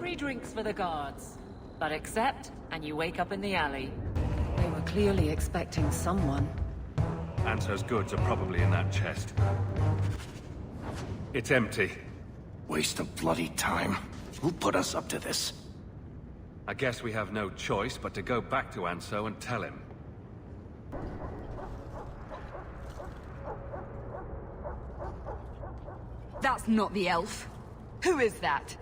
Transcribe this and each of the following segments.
Free drinks for the guards. But accept, and you wake up in the alley. They were clearly expecting someone. Anso's goods are probably in that chest. It's empty. Waste of bloody time. Who put us up to this? I guess we have no choice but to go back to Anso and tell him. That's not the elf. Who is that?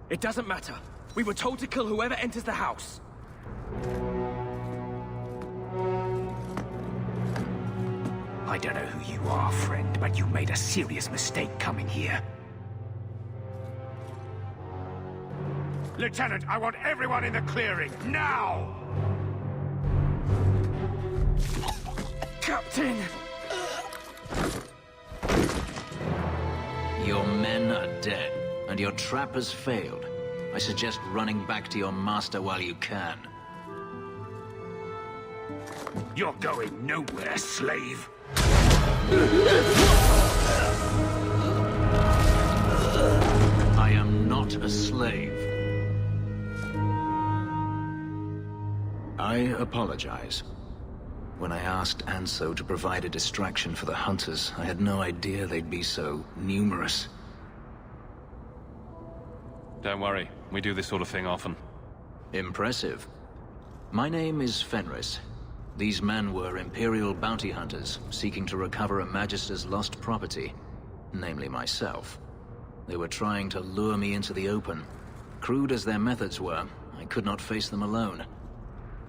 It doesn't matter. We were told to kill whoever enters the house. I don't know who you are, friend, but you made a serious mistake coming here. Lieutenant, I want everyone in the clearing, now! Captain! Your men are dead, and your trap has failed. I suggest running back to your master while you can. You're going nowhere, slave! I am not a slave. I apologize. When I asked Anso to provide a distraction for the hunters, I had no idea they'd be so numerous. Don't worry, we do this sort of thing often. Impressive. My name is Fenris. These men were Imperial bounty hunters, seeking to recover a Magister's lost property, namely myself. They were trying to lure me into the open. Crude as their methods were, I could not face them alone.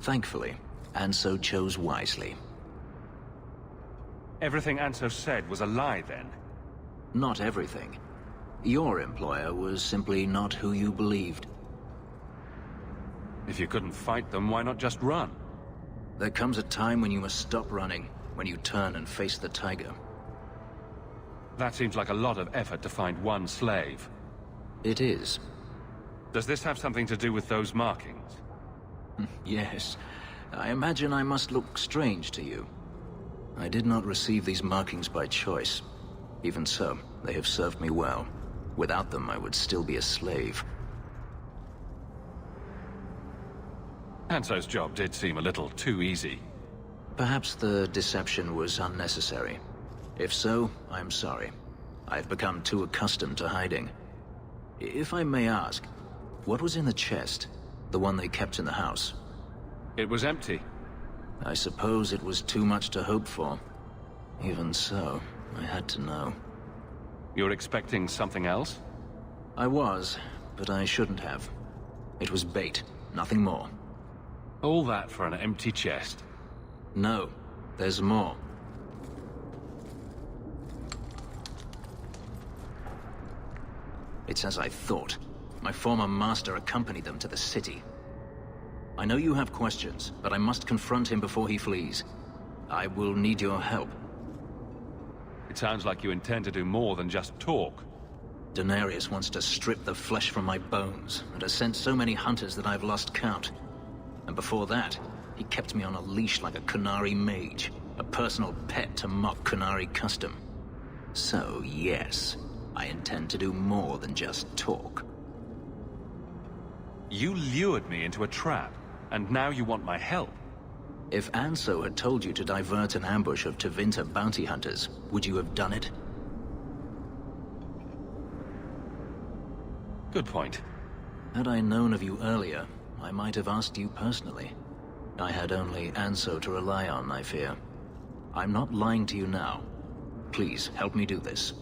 Thankfully, Anso chose wisely. Everything Anso said was a lie, then? Not everything. Your employer was simply not who you believed. If you couldn't fight them, why not just run? There comes a time when you must stop running, when you turn and face the tiger. That seems like a lot of effort to find one slave. It is. Does this have something to do with those markings? Yes. I imagine I must look strange to you. I did not receive these markings by choice. Even so, they have served me well. Without them, I would still be a slave. Anso's job did seem a little too easy. Perhaps the deception was unnecessary. If so, I'm sorry. I've become too accustomed to hiding. If I may ask, what was in the chest? The one they kept in the house? It was empty. I suppose it was too much to hope for. Even so, I had to know. You're expecting something else? I was, but I shouldn't have. It was bait, nothing more. All that for an empty chest? No, there's more. It's as I thought. My former master accompanied them to the city. I know you have questions, but I must confront him before he flees. I will need your help. It sounds like you intend to do more than just talk. Denarius wants to strip the flesh from my bones, and has sent so many hunters that I've lost count. And before that, he kept me on a leash like a Qunari mage, a personal pet to mock Qunari custom. So, yes, I intend to do more than just talk. You lured me into a trap, and now you want my help. If Anso had told you to divert an ambush of Tevinter bounty hunters, would you have done it? Good point. Had I known of you earlier, I might have asked you personally. I had only Anso to rely on, I fear. I'm not lying to you now. Please, help me do this.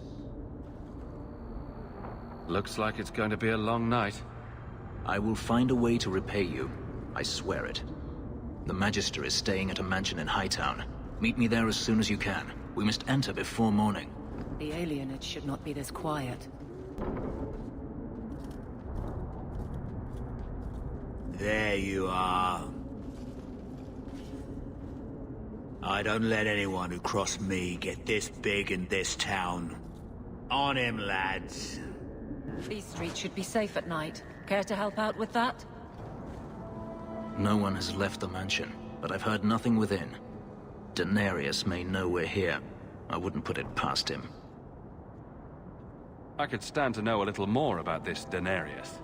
Looks like it's going to be a long night. I will find a way to repay you. I swear it. The Magister is staying at a mansion in Hightown. Meet me there as soon as you can. We must enter before morning. The alienage should not be this quiet. There you are. I don't let anyone who cross me get this big in this town. On him, lads. These streets should be safe at night. Care to help out with that? No one has left the mansion, but I've heard nothing within. Denarius may know we're here. I wouldn't put it past him. I could stand to know a little more about this Denarius.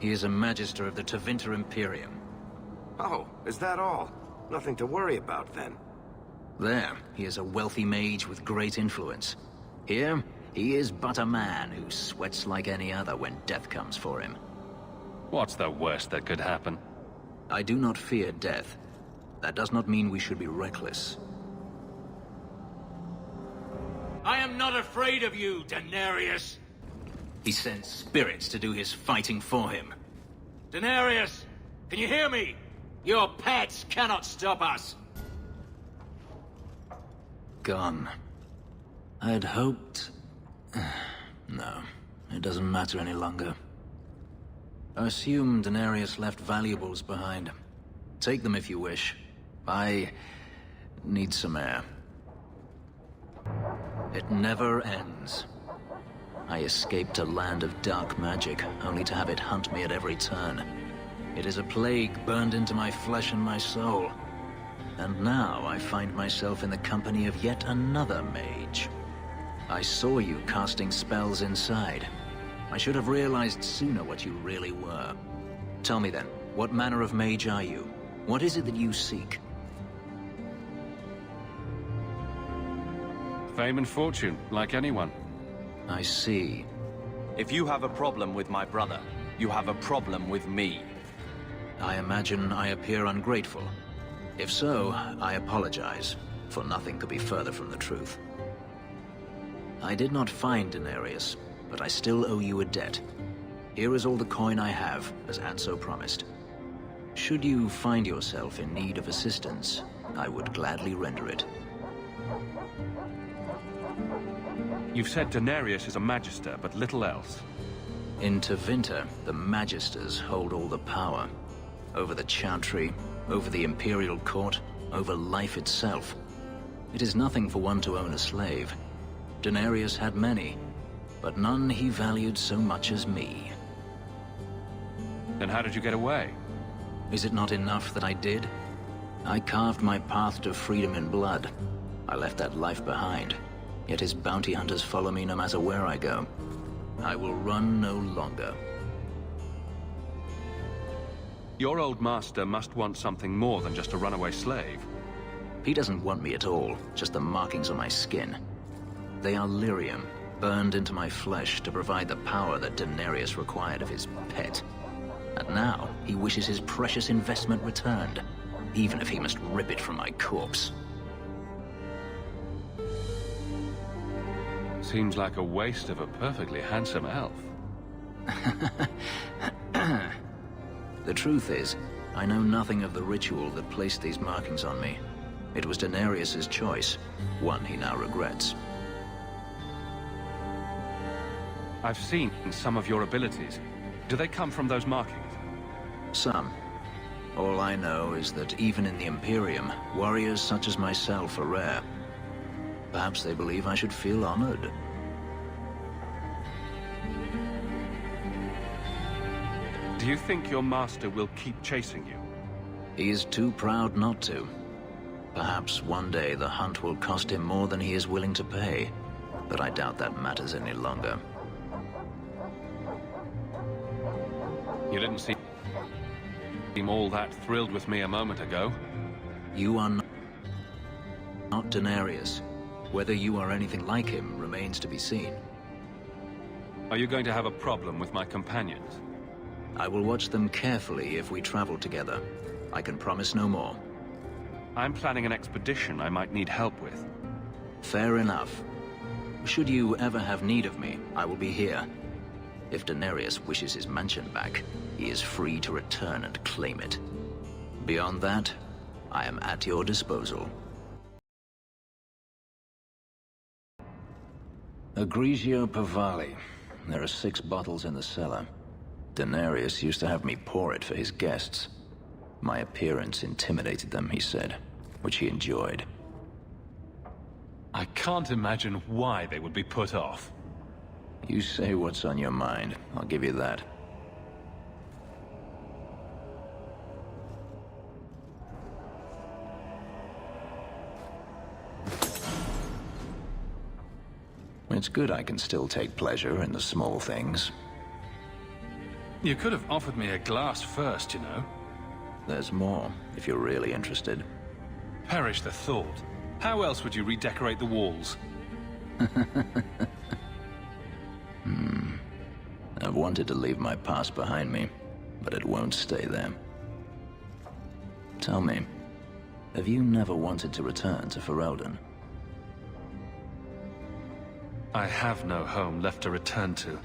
He is a Magister of the Tevinter Imperium. Oh, is that all? Nothing to worry about, then. There, he is a wealthy mage with great influence. Here, he is but a man who sweats like any other when death comes for him. What's the worst that could happen? I do not fear death. That does not mean we should be reckless. I am not afraid of you, Daenerys. He sends spirits to do his fighting for him. Daenerys, can you hear me? Your pets cannot stop us. Gone. I had hoped... No, it doesn't matter any longer. I assume Daenerys left valuables behind. Take them if you wish. I need some air. It never ends. I escaped a land of dark magic, only to have it hunt me at every turn. It is a plague burned into my flesh and my soul. And now I find myself in the company of yet another mage. I saw you casting spells inside. I should have realized sooner what you really were. Tell me then, what manner of mage are you? What is it that you seek? Fame and fortune, like anyone. I see. If you have a problem with my brother, you have a problem with me. I imagine I appear ungrateful. If so, I apologize, for nothing could be further from the truth. I did not find Daenerys, but I still owe you a debt. Here is all the coin I have, as Anso promised. Should you find yourself in need of assistance, I would gladly render it. You've said Daenerys is a Magister, but little else. In Tevinter, the Magisters hold all the power. Over the Chantry, over the Imperial Court, over life itself. It is nothing for one to own a slave. Daenerys had many, but none he valued so much as me. Then how did you get away? Is it not enough that I did? I carved my path to freedom in blood. I left that life behind. Yet his bounty hunters follow me no matter where I go. I will run no longer. Your old master must want something more than just a runaway slave. He doesn't want me at all, just the markings on my skin. They are lyrium, burned into my flesh to provide the power that Daenerys required of his pet. And now, he wishes his precious investment returned, even if he must rip it from my corpse. Seems like a waste of a perfectly handsome elf. The truth is, I know nothing of the ritual that placed these markings on me. It was Daenerys' choice, one he now regrets. I've seen some of your abilities. Do they come from those markings? Some. All I know is that even in the Imperium, warriors such as myself are rare. Perhaps they believe I should feel honored. Do you think your master will keep chasing you? He is too proud not to. Perhaps one day the hunt will cost him more than he is willing to pay, but I doubt that matters any longer. You didn't seem all that thrilled with me a moment ago. You are not Daenerys. Whether you are anything like him remains to be seen. Are you going to have a problem with my companions? I will watch them carefully if we travel together. I can promise no more. I'm planning an expedition I might need help with. Fair enough. Should you ever have need of me, I will be here. If Daenerys wishes his mansion back, he is free to return and claim it. Beyond that, I am at your disposal. Egregio Pavali. There are 6 bottles in the cellar. Daenerys used to have me pour it for his guests. My appearance intimidated them, he said, which he enjoyed. I can't imagine why they would be put off. You say what's on your mind, I'll give you that. It's good I can still take pleasure in the small things. You could have offered me a glass first, you know. There's more, if you're really interested. Perish the thought. How else would you redecorate the walls? I've wanted to leave my past behind me, but it won't stay there. Tell me, have you never wanted to return to Ferelden? I have no home left to return to.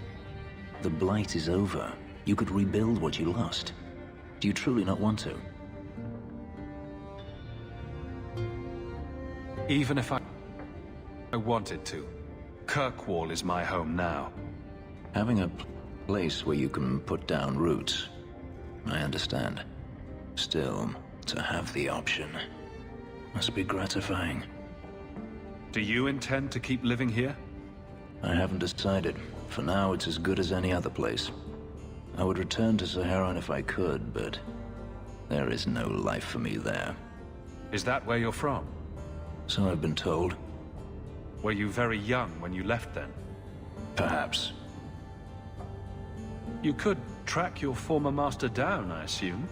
The Blight is over. You could rebuild what you lost. Do you truly not want to? Even if I wanted to, Kirkwall is my home now. Having a place where you can put down roots, I understand. Still, to have the option must be gratifying. Do you intend to keep living here? I haven't decided. For now, it's as good as any other place. I would return to Saharan if I could, but there is no life for me there. Is that where you're from? So I've been told. Were you very young when you left then? Perhaps. You could track your former master down, I assume?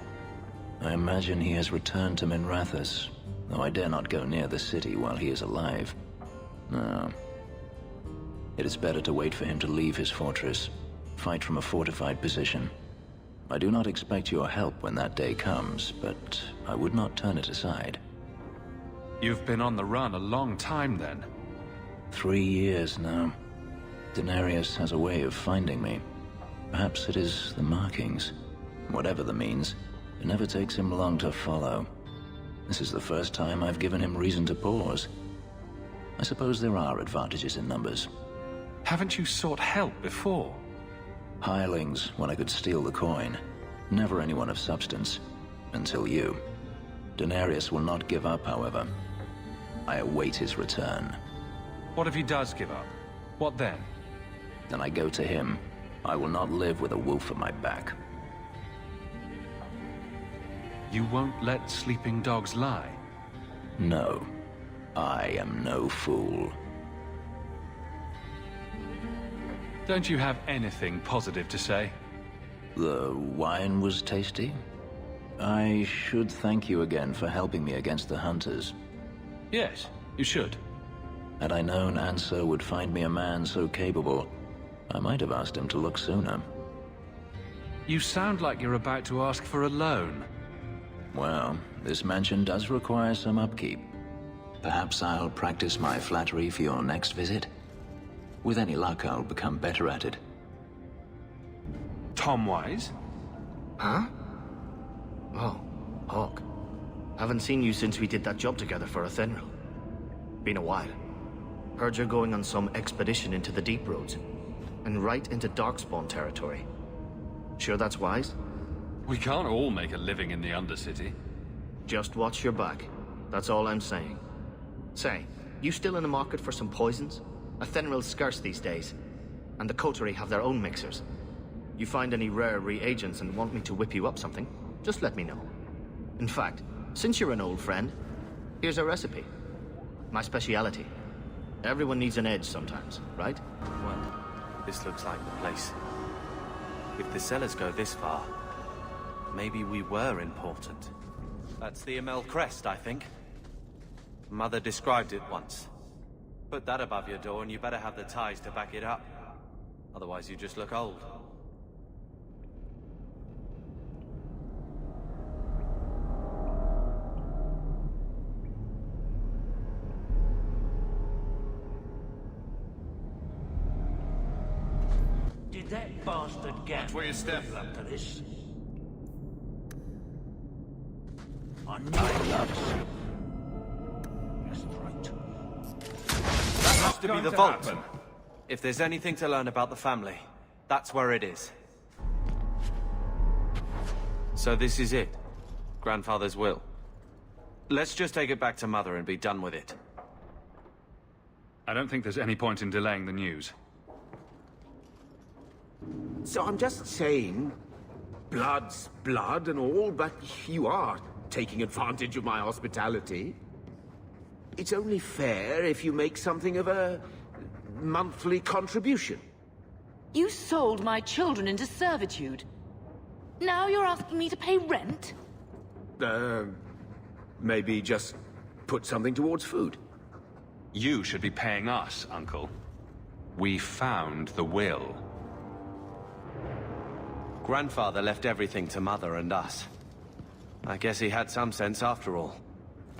I imagine he has returned to Minrathous, though I dare not go near the city while he is alive. No. It is better to wait for him to leave his fortress, fight from a fortified position. I do not expect your help when that day comes, but I would not turn it aside. You've been on the run a long time then. 3 years now. Denarius has a way of finding me. Perhaps it is the markings. Whatever the means, it never takes him long to follow. This is the first time I've given him reason to pause. I suppose there are advantages in numbers. Haven't you sought help before? Hirelings, when I could steal the coin. Never anyone of substance. Until you. Denarius will not give up, however. I await his return. What if he does give up? What then? Then I go to him. I will not live with a wolf at my back. You won't let sleeping dogs lie? No. I am no fool. Don't you have anything positive to say? The wine was tasty. I should thank you again for helping me against the hunters. Yes, you should. Had I known Ansel would find me a man so capable, I might have asked him to look sooner. You sound like you're about to ask for a loan. Well, this mansion does require some upkeep. Perhaps I'll practice my flattery for your next visit. With any luck, I'll become better at it. Tom-wise? Huh? Oh, Hawk. Haven't seen you since we did that job together for Fenril. Been a while. Heard you're going on some expedition into the deep roads. And right into Darkspawn territory. Sure that's wise? We can't all make a living in the Undercity. Just watch your back. That's all I'm saying. Say, you still in the market for some poisons? Fenril's scarce these days. And the coterie have their own mixers. You find any rare reagents and want me to whip you up something, just let me know. In fact, since you're an old friend, here's a recipe. My speciality. Everyone needs an edge sometimes, right? Well, this looks like the place. If the cellars go this far, maybe we were important. That's the Amel crest, I think. Mother described it once. Put that above your door and you better have the ties to back it up. Otherwise you just look old. Did that bastard get where you step up to this? I knew it. That's right. That has to be the vault. If there's anything to learn about the family, that's where it is. So this is it. Grandfather's will. Let's just take it back to Mother and be done with it. I don't think there's any point in delaying the news. So I'm just saying, blood's blood and all, but you are taking advantage of my hospitality. It's only fair if you make something of a monthly contribution. You sold my children into servitude. Now you're asking me to pay rent? Maybe just put something towards food. You should be paying us, Uncle. We found the will. Grandfather left everything to Mother and us. I guess he had some sense after all.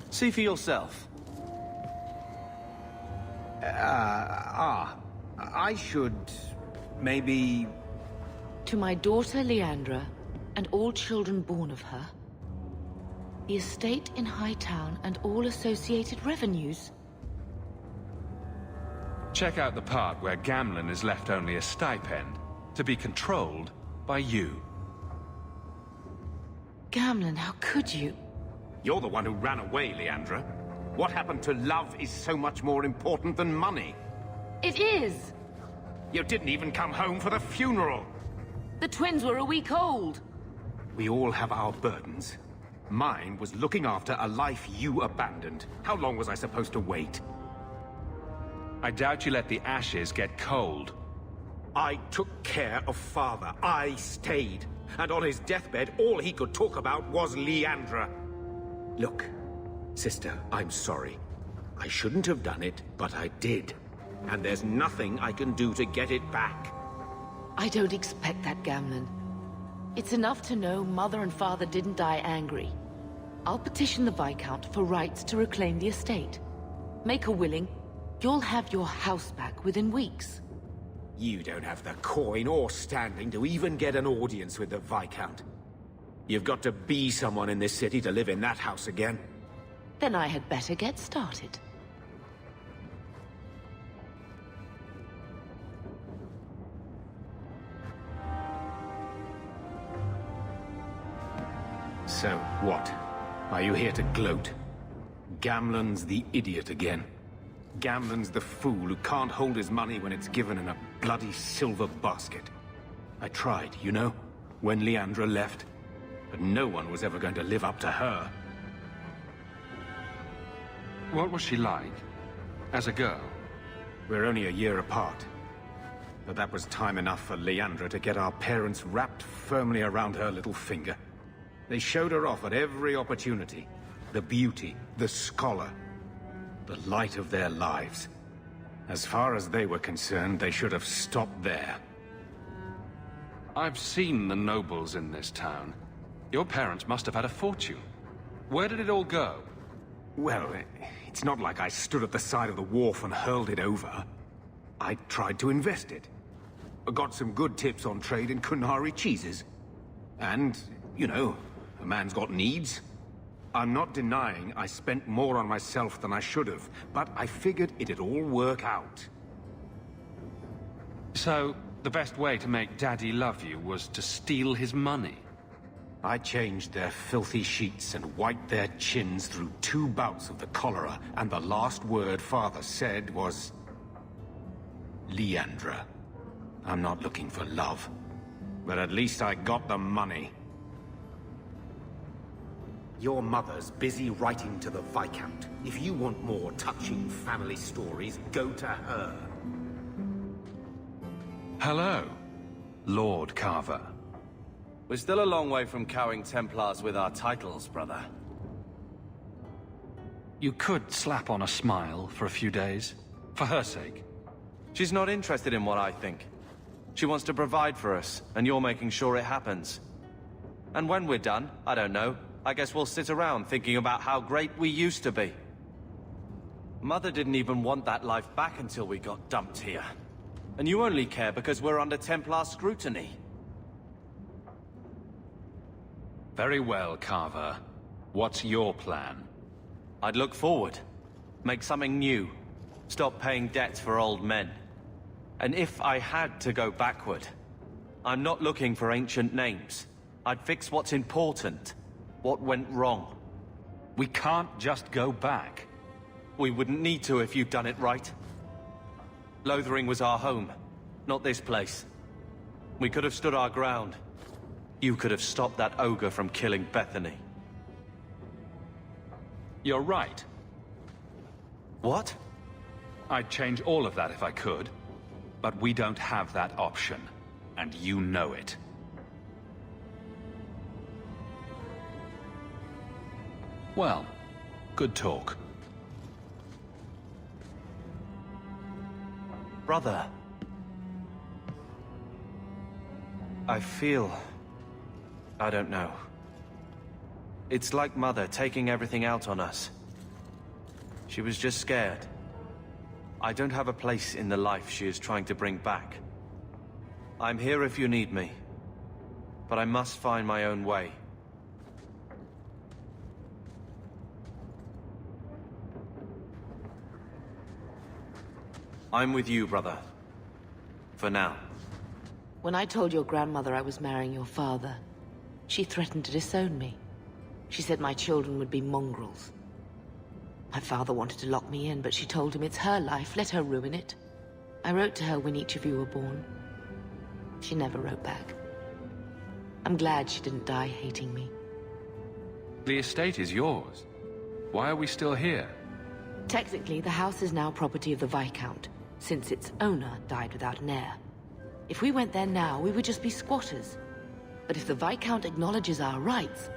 See for yourself. I should... maybe... To my daughter Leandra, and all children born of her, the estate in Hightown and all associated revenues. Check out the part where Gamlen is left only a stipend, to be controlled by you. Gamlen, how could you? You're the one who ran away, Leandra. What happened to love is so much more important than money. It is! You didn't even come home for the funeral. The twins were a week old. We all have our burdens. Mine was looking after a life you abandoned. How long was I supposed to wait? I doubt you let the ashes get cold. I took care of Father. I stayed. And on his deathbed, all he could talk about was Leandra. Look, sister, I'm sorry. I shouldn't have done it, but I did. And there's nothing I can do to get it back. I don't expect that, Gamlen. It's enough to know Mother and Father didn't die angry. I'll petition the Viscount for rights to reclaim the estate. Make her willing, you'll have your house back within weeks. You don't have the coin or standing to even get an audience with the Viscount. You've got to be someone in this city to live in that house again. Then I had better get started. So, what? Are you here to gloat? Gamlen's the idiot again. Gamlen's the fool who can't hold his money when it's given in a bloody silver basket. I tried, you know, when Leandra left. But no one was ever going to live up to her. What was she like? As a girl? We're only a year apart. But that was time enough for Leandra to get our parents wrapped firmly around her little finger. They showed her off at every opportunity. The beauty, the scholar, the light of their lives. As far as they were concerned, they should have stopped there. I've seen the nobles in this town. Your parents must have had a fortune. Where did it all go? Well, it's not like I stood at the side of the wharf and hurled it over. I tried to invest it. Got some good tips on trade in Kunari cheeses. And, you know, a man's got needs. I'm not denying I spent more on myself than I should have, but I figured it'd all work out. So, the best way to make Daddy love you was to steal his money? I changed their filthy sheets and wiped their chins through 2 bouts of the cholera, and the last word Father said was... Leandra. I'm not looking for love, but at least I got the money. Your mother's busy writing to the Viscount. If you want more touching family stories, go to her. Hello, Lord Carver. We're still a long way from cowing Templars with our titles, brother. You could slap on a smile for a few days, for her sake. She's not interested in what I think. She wants to provide for us, and you're making sure it happens. And when we're done, I don't know, I guess we'll sit around thinking about how great we used to be. Mother didn't even want that life back until we got dumped here. And you only care because we're under Templar scrutiny. Very well, Carver. What's your plan? I'd look forward. Make something new. Stop paying debts for old men. And if I had to go backward, I'm not looking for ancient names. I'd fix what's important. What went wrong. We can't just go back. We wouldn't need to if you'd done it right. Lothering was our home, not this place. We could have stood our ground. You could have stopped that ogre from killing Bethany. You're right. What? I'd change all of that if I could. But we don't have that option. And you know it. Well, good talk. Brother. I feel... I don't know. It's like Mother taking everything out on us. She was just scared. I don't have a place in the life she is trying to bring back. I'm here if you need me. But I must find my own way. I'm with you, brother. For now. When I told your grandmother I was marrying your father, she threatened to disown me. She said my children would be mongrels. My father wanted to lock me in, but she told him it's her life, let her ruin it. I wrote to her when each of you were born. She never wrote back. I'm glad she didn't die hating me. The estate is yours. Why are we still here? Technically, the house is now property of the Viscount, since its owner died without an heir. If we went there now, we would just be squatters. But if the Viscount acknowledges our rights,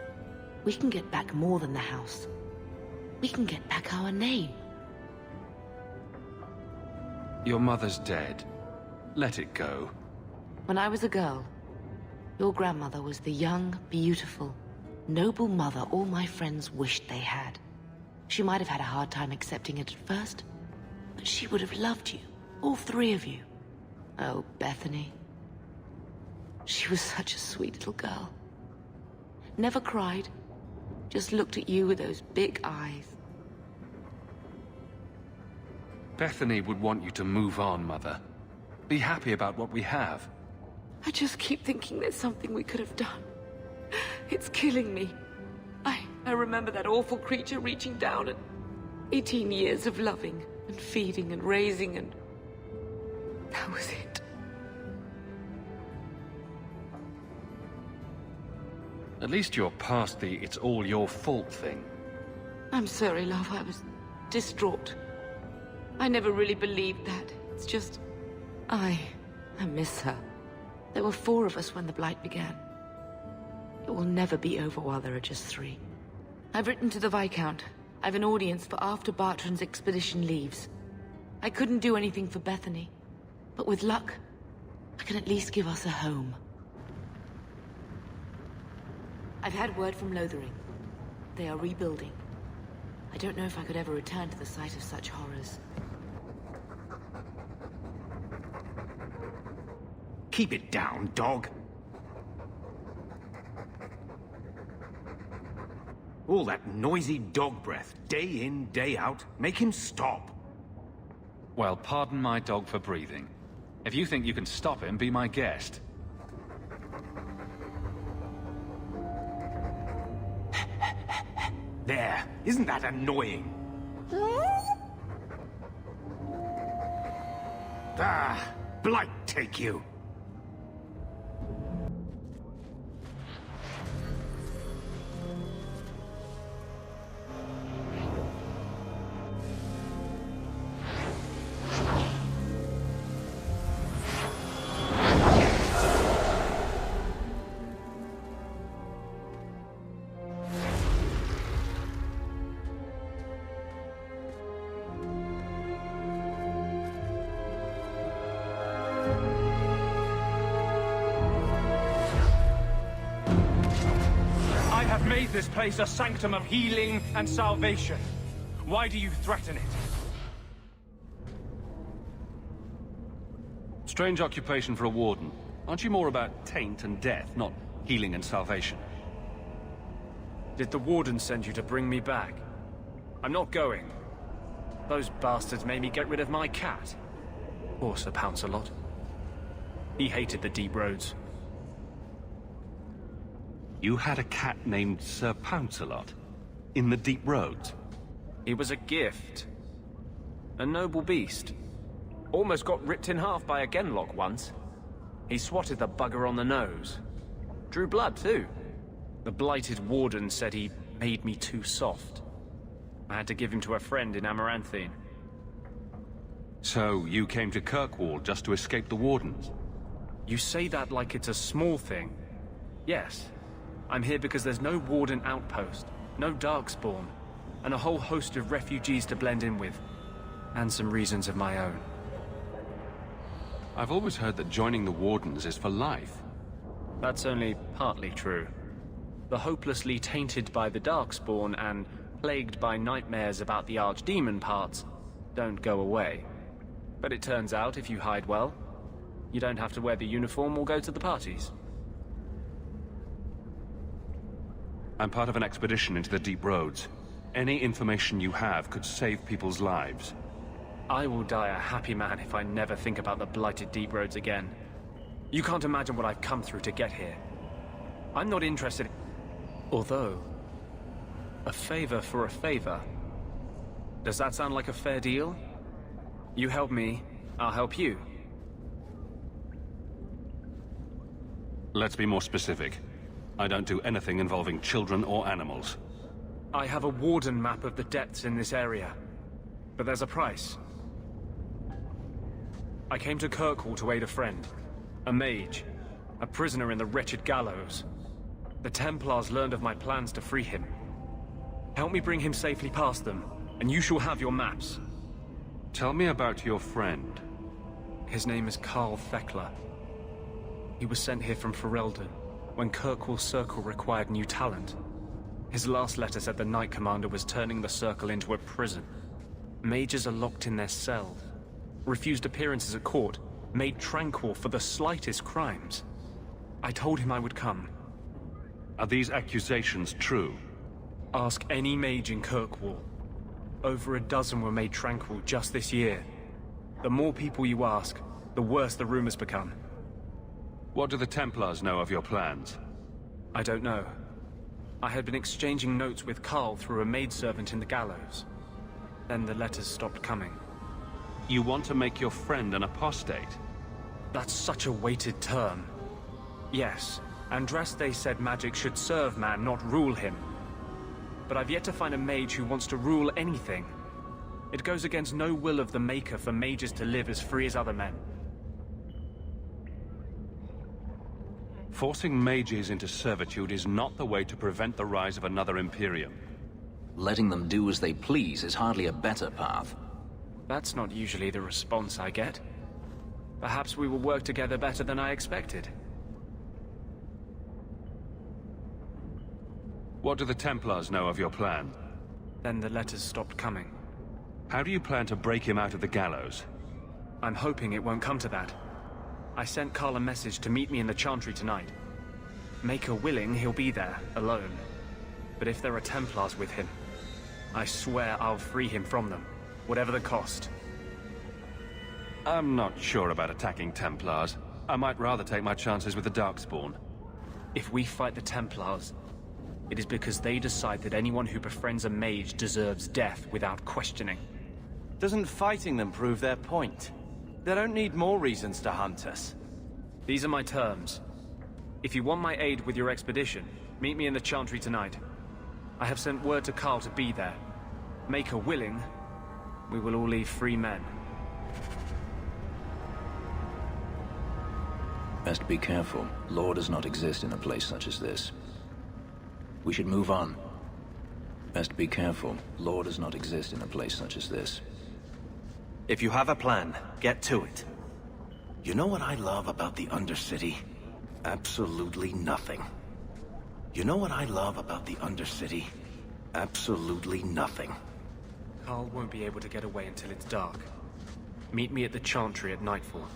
we can get back more than the house. We can get back our name. Your mother's dead. Let it go. When I was a girl, your grandmother was the young, beautiful, noble mother all my friends wished they had. She might have had a hard time accepting it at first, but she would have loved you, all three of you. Oh, Bethany. She was such a sweet little girl. Never cried, just looked at you with those big eyes. Bethany would want you to move on, Mother. Be happy about what we have. I just keep thinking there's something we could have done. It's killing me. I remember that awful creature reaching down and 18 years of loving and feeding and raising, and that was it. At least you're past the it's all your fault thing. I'm sorry, love. I was distraught. I never really believed that. It's just... I miss her. There were 4 of us when the Blight began. It will never be over while there are just 3. I've written to the Viscount. I've an audience for after Bartran's expedition leaves. I couldn't do anything for Bethany, but with luck, I can at least give us a home. I've had word from Lothering. They are rebuilding. I don't know if I could ever return to the site of such horrors. Keep it down, dog. All that noisy dog breath, day in, day out, make him stop. Well, pardon my dog for breathing. If you think you can stop him, be my guest. There, isn't that annoying? Ah, Blight take you. This place a sanctum of healing and salvation. Why do you threaten it? Strange occupation for a warden. Aren't you more about taint and death, not healing and salvation? Did the warden send you to bring me back? I'm not going. Those bastards made me get rid of my cat. Poor Sir Pouncelot. He hated the deep roads. You had a cat named Sir Pouncelot? In the deep roads? He was a gift. A noble beast. Almost got ripped in half by a genlock once. He swatted the bugger on the nose. Drew blood, too. The blighted warden said he made me too soft. I had to give him to a friend in Amaranthine. So, you came to Kirkwall just to escape the wardens? You say that like it's a small thing. Yes. I'm here because there's no warden outpost. no darkspawn, and a whole host of refugees to blend in with. And some reasons of my own. I've always heard that joining the Wardens is for life. That's only partly true. The hopelessly tainted by the darkspawn and plagued by nightmares about the archdemon parts don't go away. But it turns out if you hide well, you don't have to wear the uniform or go to the parties. I'm part of an expedition into the deep roads. Any information you have could save people's lives. I will die a happy man if I never think about the blighted deep roads again. You can't imagine what I've come through to get here. I'm not interested. Although, a favor for a favor. Does that sound like a fair deal? You help me, I'll help you. Let's be more specific. I don't do anything involving children or animals. I have a warden map of the depths in this area. But there's a price. I came to Kirkwall to aid a friend. A mage. A prisoner in the wretched gallows. The Templars learned of my plans to free him. Help me bring him safely past them, and you shall have your maps. Tell me about your friend. His name is Karl Thekla. He was sent here from Ferelden, when Kirkwall Circle required new talent. His last letter said the Knight Commander was turning the Circle into a prison. Mages are locked in their cells, refused appearances at court, made tranquil for the slightest crimes. I told him I would come. Are these accusations true? Ask any mage in Kirkwall. Over a dozen were made tranquil just this year. The more people you ask, the worse the rumors become. What do the Templars know of your plans? I don't know. I had been exchanging notes with Karl through a maidservant in the gallows. Then the letters stopped coming. You want to make your friend an apostate? That's such a weighted term. Yes, Andraste said magic should serve man, not rule him. But I've yet to find a mage who wants to rule anything. It goes against no will of the Maker for mages to live as free as other men. Forcing mages into servitude is not the way to prevent the rise of another Imperium. Letting them do as they please is hardly a better path. That's not usually the response I get. Perhaps we will work together better than I expected. What do the Templars know of your plan? Then the letters stopped coming. How do you plan to break him out of the gallows? I'm hoping it won't come to that. I sent Karl a message to meet me in the Chantry tonight. Maker willing, he'll be there, alone. But if there are Templars with him, I swear I'll free him from them, whatever the cost. I'm not sure about attacking Templars. I might rather take my chances with the Darkspawn. If we fight the Templars, it is because they decide that anyone who befriends a mage deserves death without questioning. Doesn't fighting them prove their point? They don't need more reasons to hunt us. These are my terms. If you want my aid with your expedition, meet me in the Chantry tonight. I have sent word to Karl to be there. Maker willing, we will all leave free men. Best be careful. Law does not exist in a place such as this. We should move on. Best be careful. Law does not exist in a place such as this. If you have a plan, get to it. You know what I love about the Undercity? Absolutely nothing. You know what I love about the Undercity? Absolutely nothing. Karl won't be able to get away until it's dark. Meet me at the Chantry at nightfall.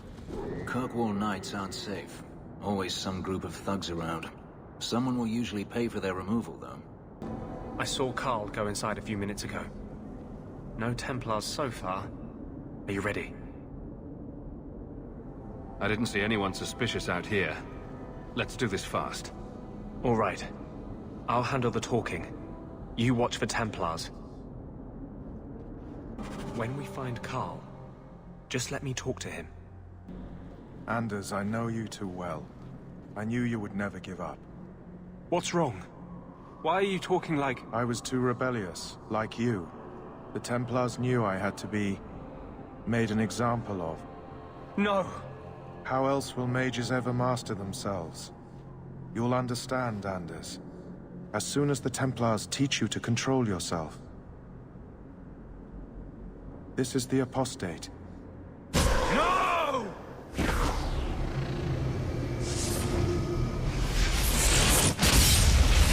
Kirkwall nights aren't safe. Always some group of thugs around. Someone will usually pay for their removal, though. I saw Karl go inside a few minutes ago. No Templars so far. Are you ready? I didn't see anyone suspicious out here. Let's do this fast. All right. I'll handle the talking. You watch for Templars. When we find Karl, just let me talk to him. Anders, I know you too well. I knew you would never give up. What's wrong? Why are you talking like... I was too rebellious, like you. The Templars knew I had to be... made an example of. No! How else will mages ever master themselves? You'll understand, Anders. as soon as the Templars teach you to control yourself. This is the apostate. No!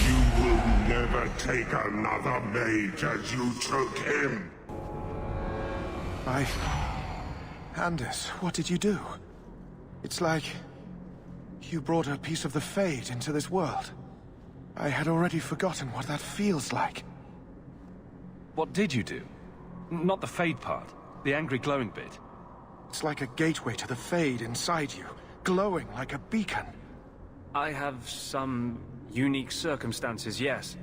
You will never take another mage as you took him. Anders, what did you do? It's like you brought a piece of the Fade into this world. I had already forgotten what that feels like. What did you do? Not the Fade part, the angry glowing bit. It's like a gateway to the Fade inside you, glowing like a beacon. I have some unique circumstances, yes.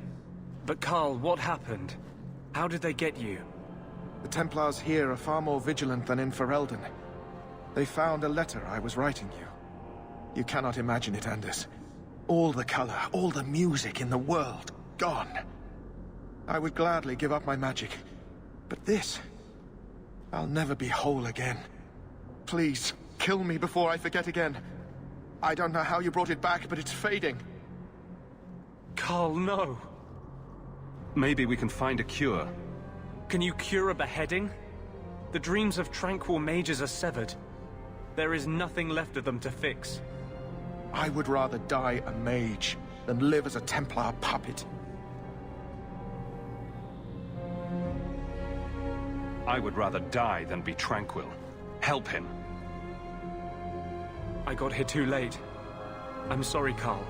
But Carl, what happened? How did they get you? The Templars here are far more vigilant than in Ferelden. They found a letter I was writing you. You cannot imagine it, Anders. All the color, all the music in the world, gone. I would gladly give up my magic. But this... I'll never be whole again. Please, kill me before I forget again. I don't know how you brought it back, but it's fading. Carl, no. Maybe we can find a cure. Can you cure a beheading? The dreams of tranquil mages are severed. There is nothing left of them to fix. I would rather die a mage than live as a Templar puppet. I would rather die than be tranquil. Help him. I got here too late. I'm sorry, Carl.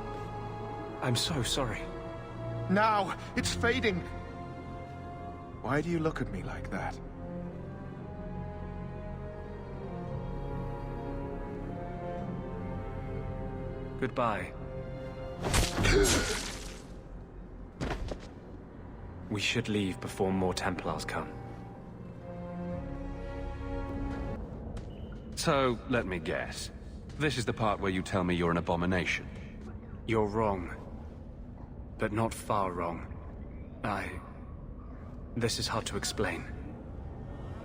I'm so sorry. Now! It's fading! Why do you look at me like that? Goodbye. We should leave before more Templars come. So, let me guess. This is the part where you tell me you're an abomination. You're wrong. But not far wrong. This is hard to explain.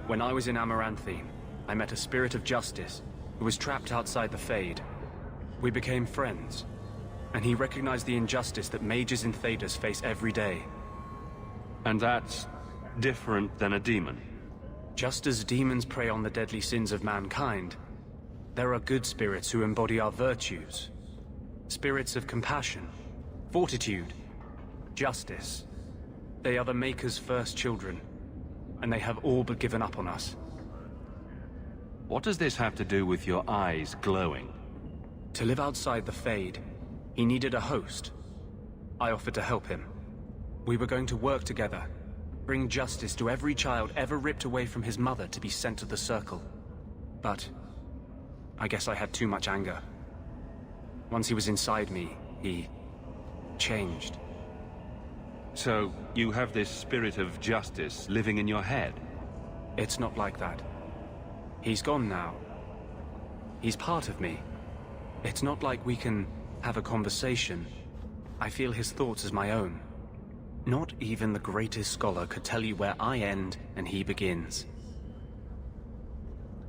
When I was in Amaranthine, I met a spirit of justice who was trapped outside the Fade. We became friends, and he recognized the injustice that mages in Thedas face every day. And that's different than a demon? Just as demons prey on the deadly sins of mankind, there are good spirits who embody our virtues. Spirits of compassion, fortitude, justice. They are the Maker's first children, and they have all but given up on us. What does this have to do with your eyes glowing? To live outside the Fade, he needed a host. I offered to help him. We were going to work together, bring justice to every child ever ripped away from his mother to be sent to the Circle. But I guess I had too much anger. Once he was inside me, he changed. So, you have this spirit of justice living in your head? It's not like that. He's gone now. He's part of me. It's not like we can have a conversation. I feel his thoughts as my own. Not even the greatest scholar could tell you where I end and he begins.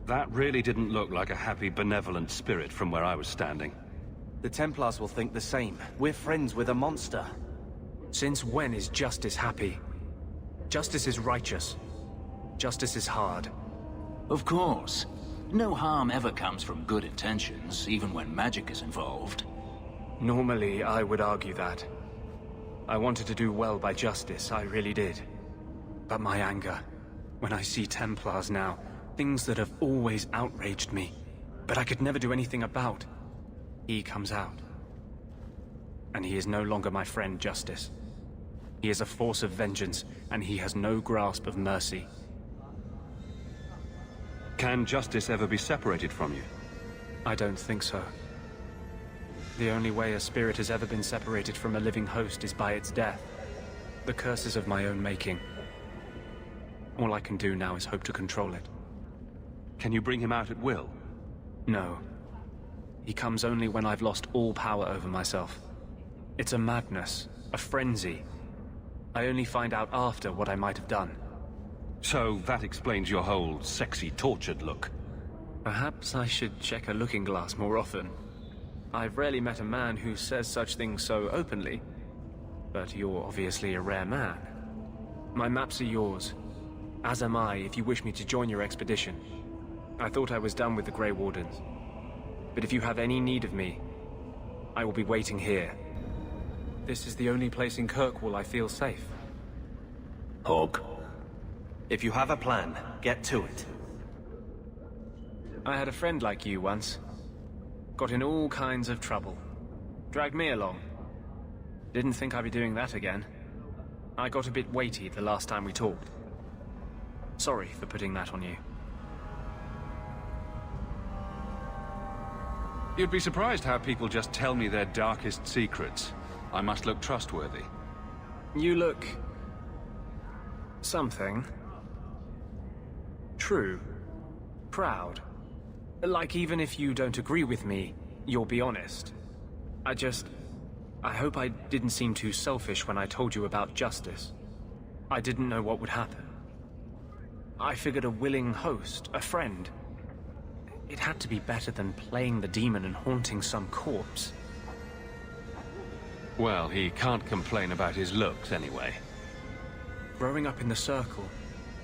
That really didn't look like a happy, benevolent spirit from where I was standing. The Templars will think the same. We're friends with a monster. Since when is justice happy? Justice is righteous. Justice is hard. Of course. No harm ever comes from good intentions, even when magic is involved. Normally, I would argue that. I wanted to do well by justice, I really did. But my anger, when I see Templars now, things that have always outraged me, but I could never do anything about, he comes out. And he is no longer my friend, Justice. He is a force of vengeance, and he has no grasp of mercy. Can justice ever be separated from you? I don't think so. The only way a spirit has ever been separated from a living host is by its death. The curse is of my own making. All I can do now is hope to control it. Can you bring him out at will? No. He comes only when I've lost all power over myself. It's a madness, a frenzy. I only find out after what I might have done. So that explains your whole sexy, tortured look. Perhaps I should check a looking glass more often. I've rarely met a man who says such things so openly. But you're obviously a rare man. My maps are yours, as am I if you wish me to join your expedition. I thought I was done with the Grey Wardens. But if you have any need of me, I will be waiting here. This is the only place in Kirkwall I feel safe. Hawk, if you have a plan, get to it. I had a friend like you once. Got in all kinds of trouble. Dragged me along. Didn't think I'd be doing that again. I got a bit weighty the last time we talked. Sorry for putting that on you. You'd be surprised how people just tell me their darkest secrets. I must look trustworthy. You look... something. True. Proud. Like even if you don't agree with me, you'll be honest. I hope I didn't seem too selfish when I told you about justice. I didn't know what would happen. I figured a willing host, a friend. It had to be better than playing the demon and haunting some corpse. Well, he can't complain about his looks anyway. Growing up in the Circle,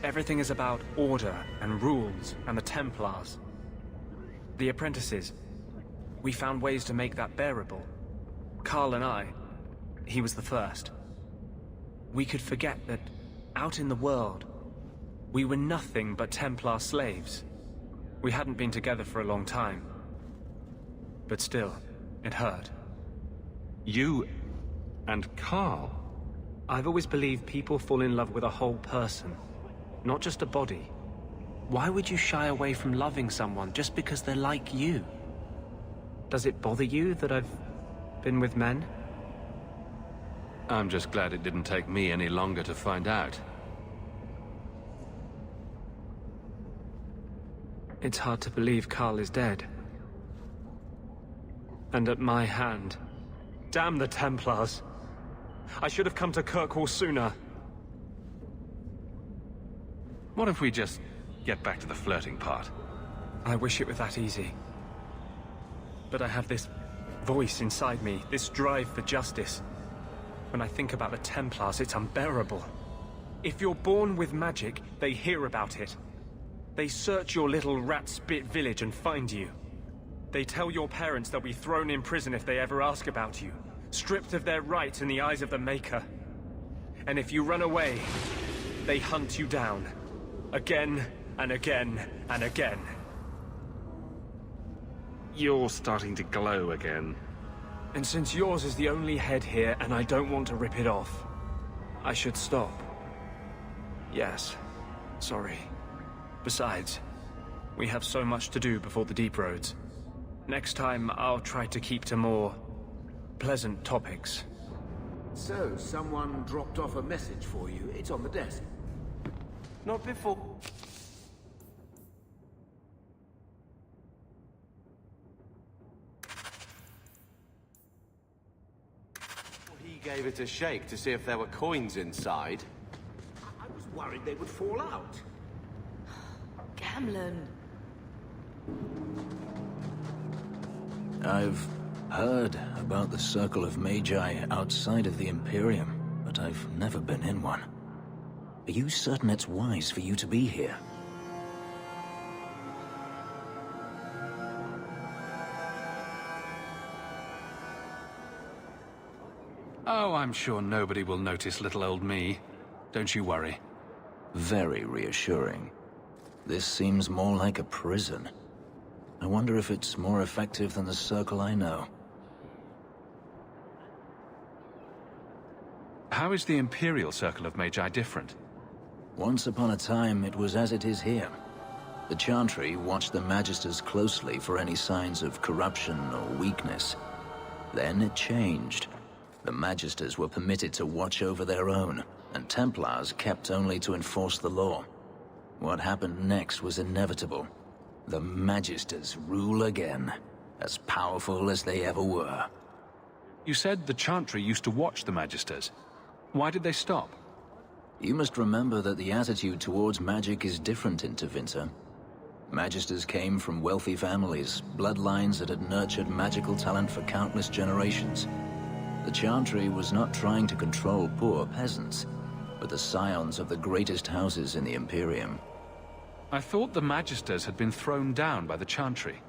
everything is about order and rules and the Templars. The apprentices, we found ways to make that bearable. Carl and I, he was the first. We could forget that out in the world, we were nothing but Templar slaves. We hadn't been together for a long time. But still, it hurt. You and Carl? I've always believed people fall in love with a whole person, not just a body. Why would you shy away from loving someone just because they're like you? Does it bother you that I've been with men? I'm just glad it didn't take me any longer to find out. It's hard to believe Carl is dead. And at my hand. Damn the Templars! I should have come to Kirkwall sooner. What if we just get back to the flirting part? I wish it were that easy. But I have this voice inside me, this drive for justice. When I think about the Templars, it's unbearable. If you're born with magic, they hear about it. They search your little rat-spit village and find you. They tell your parents they'll be thrown in prison if they ever ask about you, stripped of their rights in the eyes of the Maker. And if you run away, they hunt you down. Again, and again, and again. You're starting to glow again. And since yours is the only head here, and I don't want to rip it off, I should stop. Yes, sorry. Besides, we have so much to do before the deep roads. Next time, I'll try to keep to more pleasant topics. So, someone dropped off a message for you. It's on the desk. Not before... He gave it a shake to see if there were coins inside. I was worried they would fall out. Gamlen. I've heard about the Circle of Magi outside of the Imperium, but I've never been in one. Are you certain it's wise for you to be here? Oh, I'm sure nobody will notice little old me. Don't you worry. Very reassuring. This seems more like a prison. I wonder if it's more effective than the Circle I know. How is the Imperial Circle of Magi different? Once upon a time, it was as it is here. The Chantry watched the Magisters closely for any signs of corruption or weakness. Then it changed. The Magisters were permitted to watch over their own, and Templars kept only to enforce the law. What happened next was inevitable. The Magisters rule again, as powerful as they ever were. You said the Chantry used to watch the Magisters. Why did they stop? You must remember that the attitude towards magic is different in Tevinter. Magisters came from wealthy families, bloodlines that had nurtured magical talent for countless generations. The Chantry was not trying to control poor peasants, but the scions of the greatest houses in the Imperium. I thought the Magisters had been thrown down by the Chantry.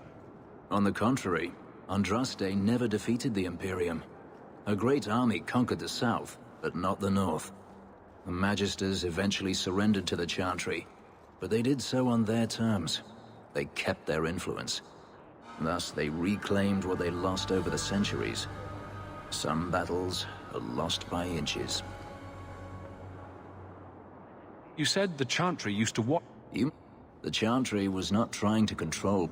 On the contrary, Andraste never defeated the Imperium. A great army conquered the south, but not the north. The Magisters eventually surrendered to the Chantry, but they did so on their terms. They kept their influence. Thus, they reclaimed what they lost over the centuries. Some battles are lost by inches. You said the Chantry used to what? The Chantry was not trying to control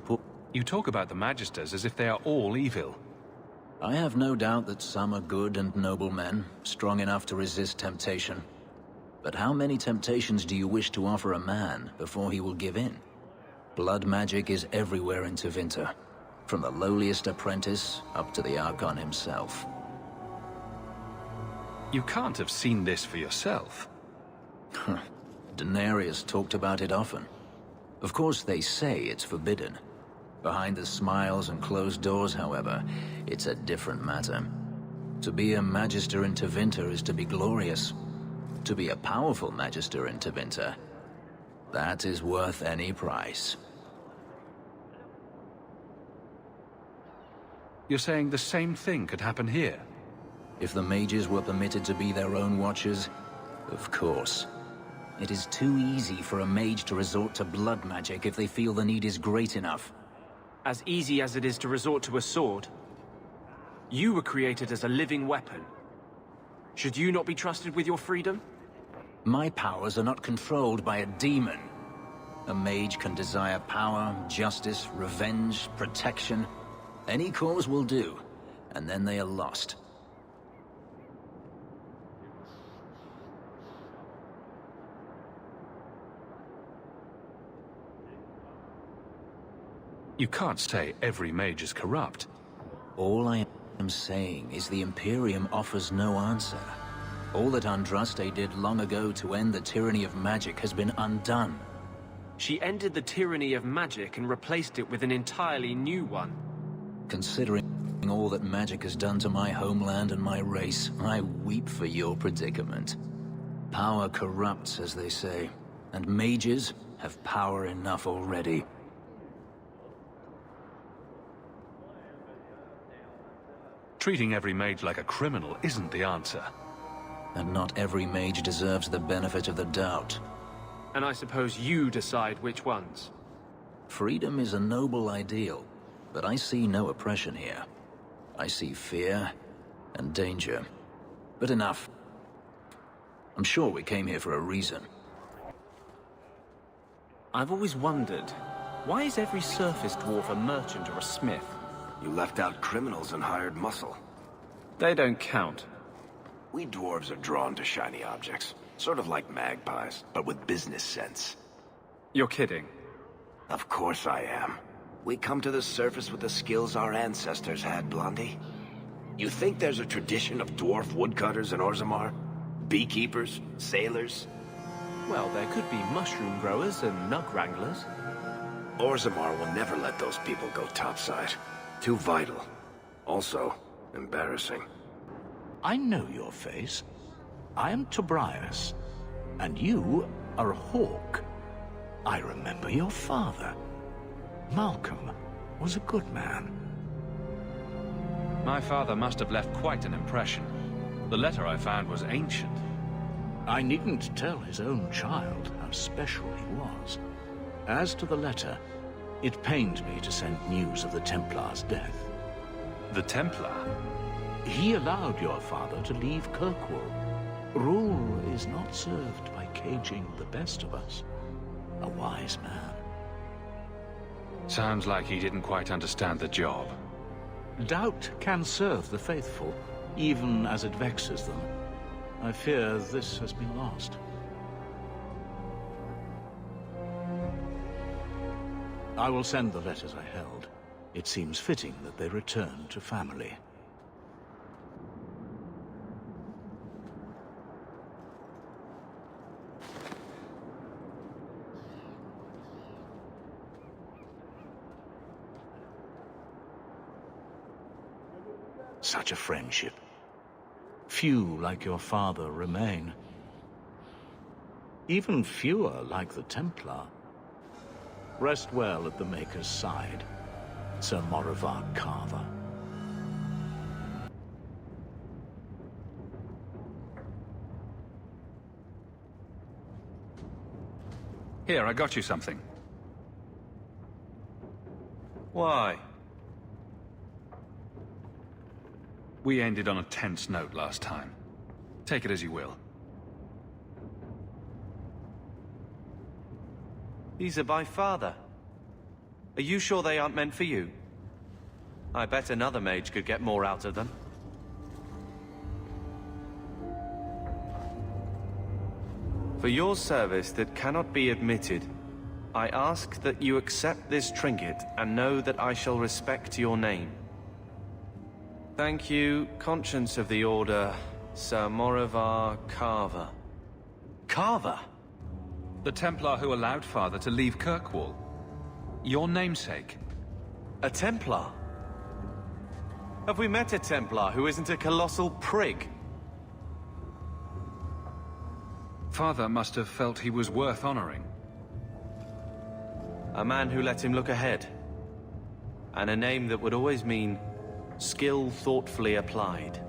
You talk about the Magisters as if they are all evil. I have no doubt that some are good and noble men, strong enough to resist temptation. But how many temptations do you wish to offer a man before he will give in? Blood magic is everywhere in Tevinter, from the lowliest apprentice up to the Archon himself. You can't have seen this for yourself. Daenerys talked about it often. Of course they say it's forbidden. Behind the smiles and closed doors, however, it's a different matter. To be a Magister in Tevinter is to be glorious. To be a powerful Magister in Tevinter, that is worth any price. You're saying the same thing could happen here? If the mages were permitted to be their own watchers, of course. It is too easy for a mage to resort to blood magic if they feel the need is great enough. As easy as it is to resort to a sword. You were created as a living weapon. Should you not be trusted with your freedom? My powers are not controlled by a demon. A mage can desire power, justice, revenge, protection. Any cause will do, and then they are lost. You can't say every mage is corrupt. All I am saying is the Imperium offers no answer. All that Andraste did long ago to end the tyranny of magic has been undone. She ended the tyranny of magic and replaced it with an entirely new one. Considering all that magic has done to my homeland and my race, I weep for your predicament. Power corrupts, as they say, and mages have power enough already. Treating every mage like a criminal isn't the answer. And not every mage deserves the benefit of the doubt. And I suppose you decide which ones. Freedom is a noble ideal, but I see no oppression here. I see fear and danger. But enough. I'm sure we came here for a reason. I've always wondered, why is every surface dwarf a merchant or a smith? You left out criminals and hired muscle. They don't count. We dwarves are drawn to shiny objects. Sort of like magpies, but with business sense. You're kidding. Of course I am. We come to the surface with the skills our ancestors had, Blondie. You think there's a tradition of dwarf woodcutters in Orzammar? Beekeepers? Sailors? Well, there could be mushroom growers and nug wranglers. Orzammar will never let those people go topside. Too vital. Also, embarrassing. I know your face. I am Tobias, and you are a hawk. I remember your father. Malcolm was a good man. My father must have left quite an impression. The letter I found was ancient. I needn't tell his own child how special he was. As to the letter, it pained me to send news of the Templar's death. The Templar? He allowed your father to leave Kirkwall. Rule is not served by caging the best of us. A wise man. Sounds like he didn't quite understand the job. Doubt can serve the faithful, even as it vexes them. I fear this has been lost. I will send the letters I held. It seems fitting that they return to family. Such a friendship. Few like your father remain. Even fewer like the Templar. Rest well at the Maker's side, Sir Morivar Carver. Here, I got you something. Why? We ended on a tense note last time. Take it as you will. These are by father. Are you sure they aren't meant for you? I bet another mage could get more out of them. For your service that cannot be admitted, I ask that you accept this trinket and know that I shall respect your name. Thank you, Conscience of the Order, Sir Morivar Carver. Carver? The Templar who allowed Father to leave Kirkwall. Your namesake. A Templar? Have we met a Templar who isn't a colossal prig? Father must have felt he was worth honoring. A man who let him look ahead. And a name that would always mean skill thoughtfully applied.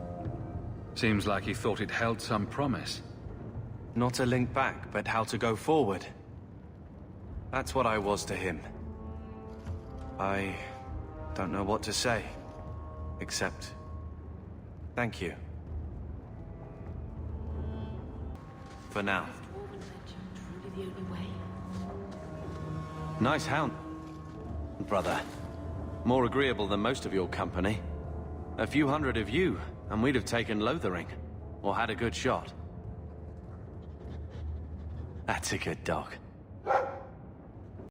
Seems like he thought it held some promise. Not a link back, but how to go forward. That's what I was to him. I don't know what to say, except thank you. For now. Nice hound, brother. More agreeable than most of your company. A few hundred of you, and we'd have taken Lothering, or had a good shot. That's a good dog.